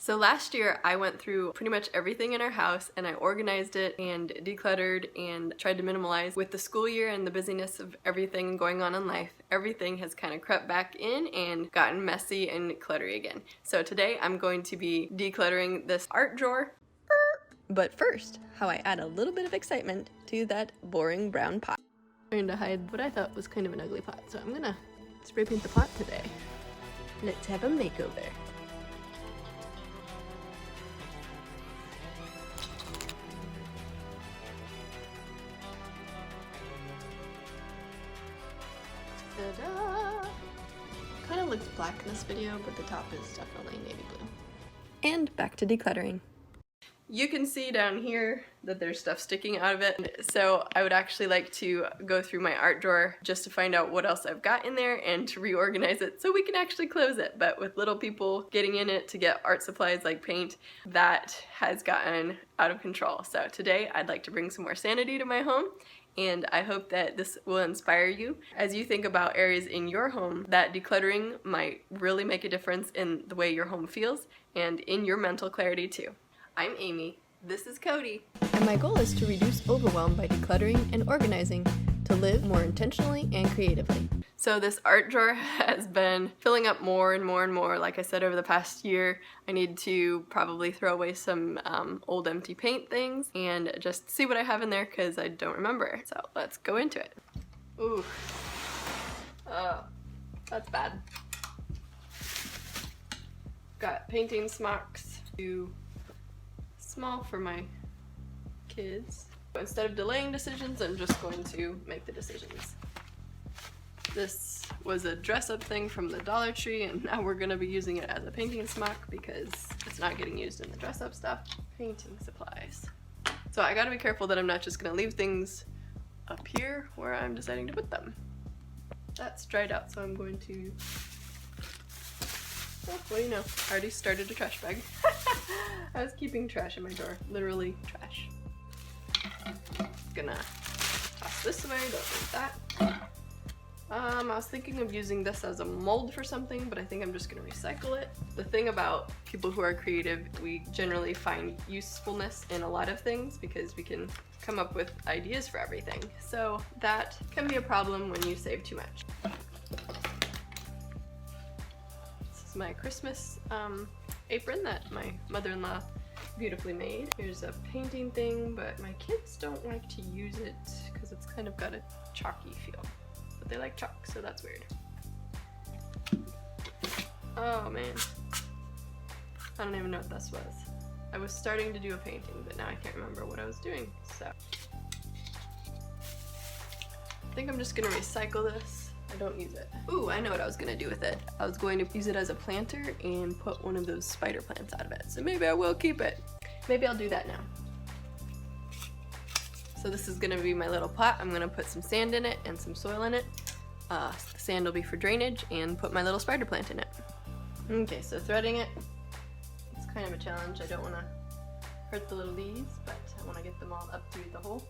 So last year I went through pretty much everything in our house and I organized it and decluttered and tried to minimalize. With the school year and the busyness of everything going on in life, everything has kind of crept back in and gotten messy and cluttery again. So today I'm going to be decluttering this art drawer. But first, how I add a little bit of excitement to that boring brown pot. I'm trying to hide what I thought was kind of an ugly pot, so I'm gonna spray paint the pot today. Let's have a makeover. Ta-da! Kind of looks black in this video, but the top is definitely navy blue. And back to decluttering. You can see down here that there's stuff sticking out of it, so I would actually like to go through my art drawer just to find out what else I've got in there and to reorganize it so we can actually close it. But with little people getting in it to get art supplies like paint, that has gotten out of control. So today I'd like to bring some more sanity to my home, and I hope that this will inspire you as you think about areas in your home that decluttering might really make a difference in the way your home feels and in your mental clarity too. I'm Amy, this is Cody, and my goal is to reduce overwhelm by decluttering and organizing to live more intentionally and creatively. So this art drawer has been filling up more and more and more. Like I said, over the past year, I need to probably throw away some old empty paint things and just see what I have in there because I don't remember. So let's go into it. Ooh, oh, that's bad. Got painting smocks, too small for my kids. Instead of delaying decisions, I'm just going to make the decisions. This was a dress-up thing from the Dollar Tree, and now we're going to be using it as a painting smock because it's not getting used in the dress-up stuff. Painting supplies. So I gotta be careful that I'm not just going to leave things up here where I'm deciding to put them. That's dried out, so I'm going to... Oh, what do you know? I already started a trash bag. I was keeping trash in my drawer. Literally trash. Gonna toss this away, don't need that. I was thinking of using this as a mold for something, but I think I'm just gonna recycle it. The thing about people who are creative, we generally find usefulness in a lot of things because we can come up with ideas for everything. So that can be a problem when you save too much. My Christmas apron that my mother-in-law beautifully made. Here's a painting thing, but my kids don't like to use it because it's kind of got a chalky feel. But they like chalk, so that's weird. Oh man. I don't even know what this was. I was starting to do a painting, but now I can't remember what I was doing, so. I think I'm just gonna recycle this. I don't use it. Ooh, I know what I was gonna do with it. I was going to use it as a planter and put one of those spider plants out of it. So maybe I will keep it. Maybe I'll do that now. So this is gonna be my little pot. I'm gonna put some sand in it and some soil in it. The sand will be for drainage and put my little spider plant in it. Okay, so threading it. It's kind of a challenge. I don't wanna hurt the little leaves, but I wanna get them all up through the hole.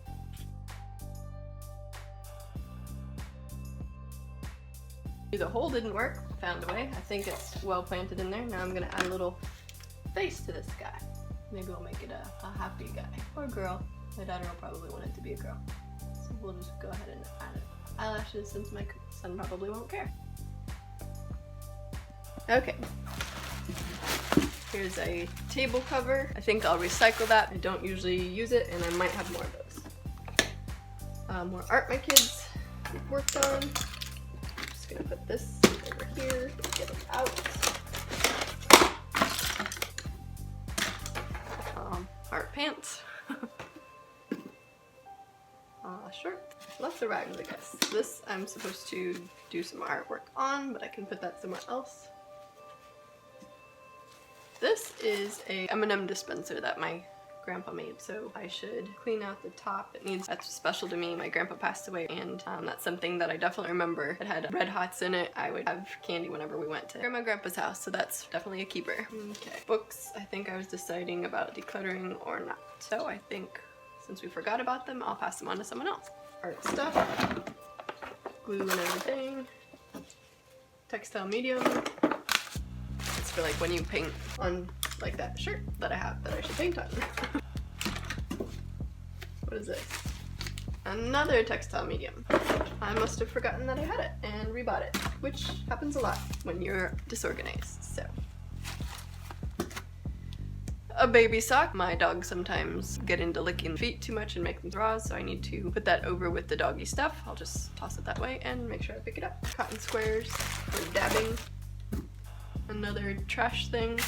The hole didn't work, found a way. I think it's well planted in there. Now I'm gonna add a little face to this guy. Maybe we'll make it a happy guy or girl. My daughter will probably want it to be a girl. So we'll just go ahead and add eyelashes since my son probably won't care. Okay. Here's a table cover. I think I'll recycle that. I don't usually use it and I might have more of those. More art my kids worked on. Gonna put this over here, get it out. Art pants. Shirt. Lots of rags, I guess. This I'm supposed to do some artwork on, but I can put that somewhere else. This is a M&M dispenser that my grandpa made, so I should clean out the top. That's special to me. My grandpa passed away, and that's something that I definitely remember. It had Red Hots in it. I would have candy whenever we went to grandma and grandpa's house, so that's definitely a keeper. Okay, books. I think I was deciding about decluttering or not, so I think since we forgot about them, I'll pass them on to someone else. Art stuff, glue and everything, textile medium. It's for like when you paint on like that shirt that I have that I should paint on. What is this? Another textile medium. I must have forgotten that I had it and rebought it, which happens a lot when you're disorganized, so. A baby sock. My dogs sometimes get into licking feet too much and make them raw, so I need to put that over with the doggy stuff. I'll just toss it that way and make sure I pick it up. Cotton squares for dabbing. Another trash thing.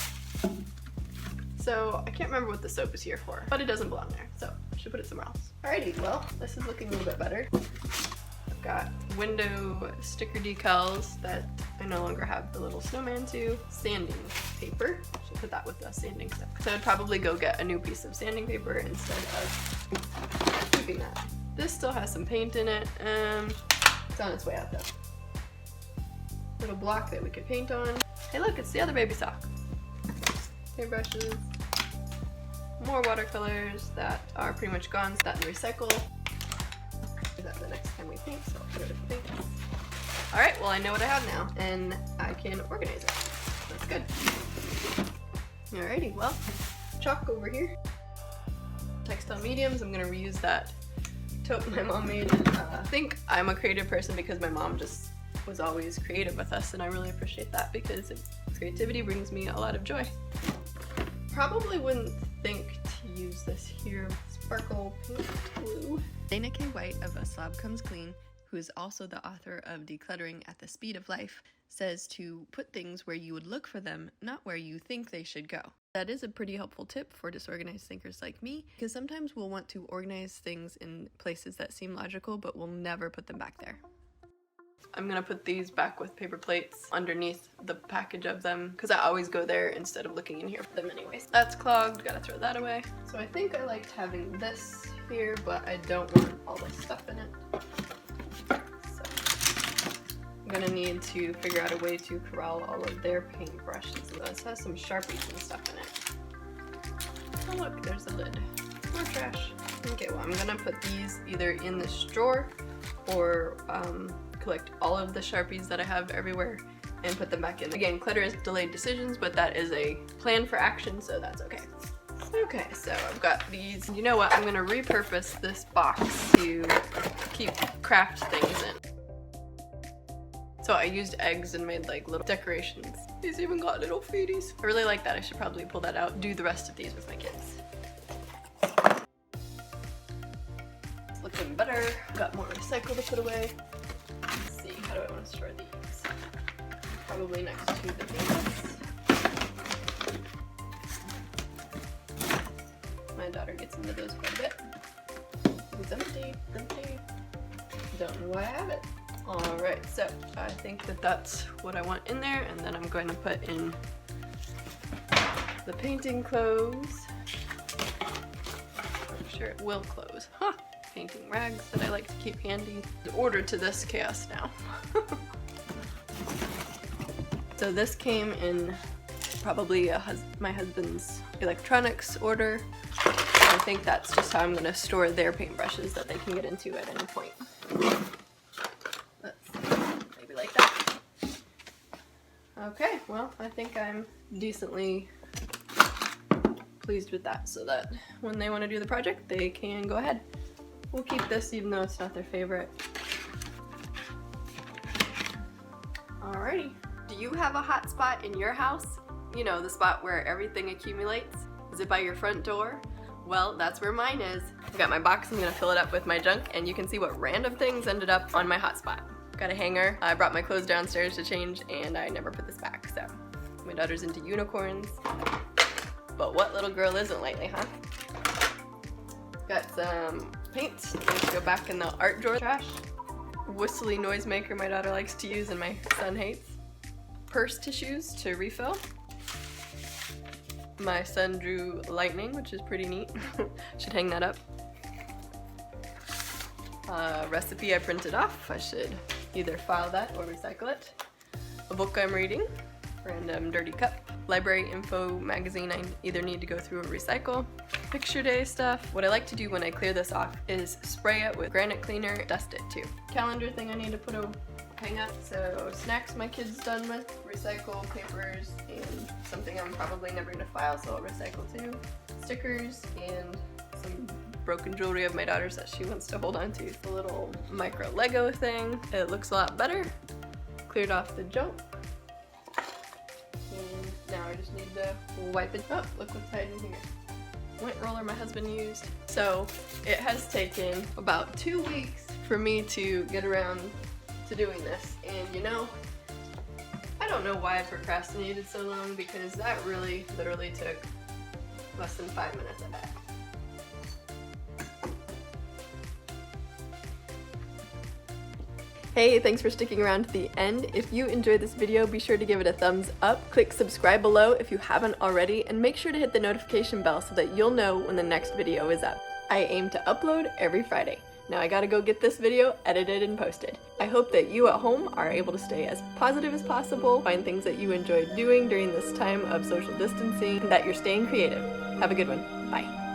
So I can't remember what the soap is here for, but it doesn't belong there, so I should put it somewhere else. Alrighty, well, this is looking a little bit better. I've got window sticker decals that I no longer have the little snowman to. Sanding paper. Should put that with the sanding stuff. So I'd probably go get a new piece of sanding paper instead of keeping that. This still has some paint in it. It's on its way out though. Little block that we could paint on. Hey look, it's the other baby sock. Paintbrushes. More watercolors that are pretty much gone, so that and recycle. Is that the next time we paint, so I'll put it in paint. Alright, well I know what I have now, and I can organize it. That's good. Alrighty, well, chalk over here. Textile mediums, I'm gonna reuse that tote my mom made. I think I'm a creative person because my mom just was always creative with us, and I really appreciate that because creativity brings me a lot of joy. Probably wouldn't think to use this here sparkle paint glue. Dana K. White of A Slob Comes Clean, who is also the author of Decluttering at the Speed of Life, says to put things where you would look for them, not where you think they should go. That is a pretty helpful tip for disorganized thinkers like me, because sometimes we'll want to organize things in places that seem logical, but we'll never put them back there. I'm gonna put these back with paper plates underneath the package of them because I always go there instead of looking in here for them anyways. That's clogged, gotta throw that away. So I think I liked having this here, but I don't want all this stuff in it. So I'm gonna need to figure out a way to corral all of their paintbrushes. This has some Sharpies and stuff in it. Oh look, there's a lid. More trash. Okay, well I'm gonna put these either in this drawer or collect all of the Sharpies that I have everywhere and put them back in. Again, clutter is delayed decisions, but that is a plan for action, so that's okay. Okay, so I've got these. You know what? I'm gonna repurpose this box to keep craft things in. So I used eggs and made like little decorations. These even got little feeties. I really like that. I should probably pull that out, do the rest of these with my kids. It's looking better. Got more recycle to put away. How do I want to store these? Probably next to the paints. My daughter gets into those quite a bit. It's empty, empty. Don't know why I have it. Alright, so I think that that's what I want in there, and then I'm going to put in the painting clothes. I'm sure it will close. Huh! Painting rags that I like to keep handy. Order to this chaos now. So this came in probably my husband's electronics order. I think that's just how I'm going to store their paintbrushes that they can get into at any point. Let's see, maybe like that. Okay, well I think I'm decently pleased with that, so that when they want to do the project they can go ahead. We'll keep this even though it's not their favorite. Alrighty. Do you have a hot spot in your house? You know, the spot where everything accumulates? Is it by your front door? Well, that's where mine is. I've got my box, I'm gonna fill it up with my junk, and you can see what random things ended up on my hot spot. Got a hanger. I brought my clothes downstairs to change, and I never put this back, so. My daughter's into unicorns. But what little girl isn't lately, huh? Got some paint. Needs to go back in the art drawer trash. Whistly noisemaker my daughter likes to use and my son hates. Purse tissues to refill. My son drew lightning, which is pretty neat. Should hang that up. Recipe I printed off. I should either file that or recycle it. A book I'm reading. Random dirty cup. Library info magazine I either need to go through or recycle. Picture day stuff. What I like to do when I clear this off is spray it with granite cleaner, dust it too. Calendar thing I need to put hang up. So snacks my kid's done with, recycle papers, and something I'm probably never gonna file, so I'll recycle too. Stickers and some broken jewelry of my daughter's that she wants to hold on to. The little micro Lego thing. It looks a lot better. Cleared off the junk. And now I just need to wipe it up. Look what's hiding here. White roller my husband used. So it has taken about 2 weeks for me to get around to doing this. And you know, I don't know why I procrastinated so long, because that really literally took less than 5 minutes of that. Hey, thanks for sticking around to the end. If you enjoyed this video, be sure to give it a thumbs up. Click subscribe below if you haven't already, and make sure to hit the notification bell so that you'll know when the next video is up. I aim to upload every Friday. Now I gotta go get this video edited and posted. I hope that you at home are able to stay as positive as possible, find things that you enjoy doing during this time of social distancing, and that you're staying creative. Have a good one. Bye.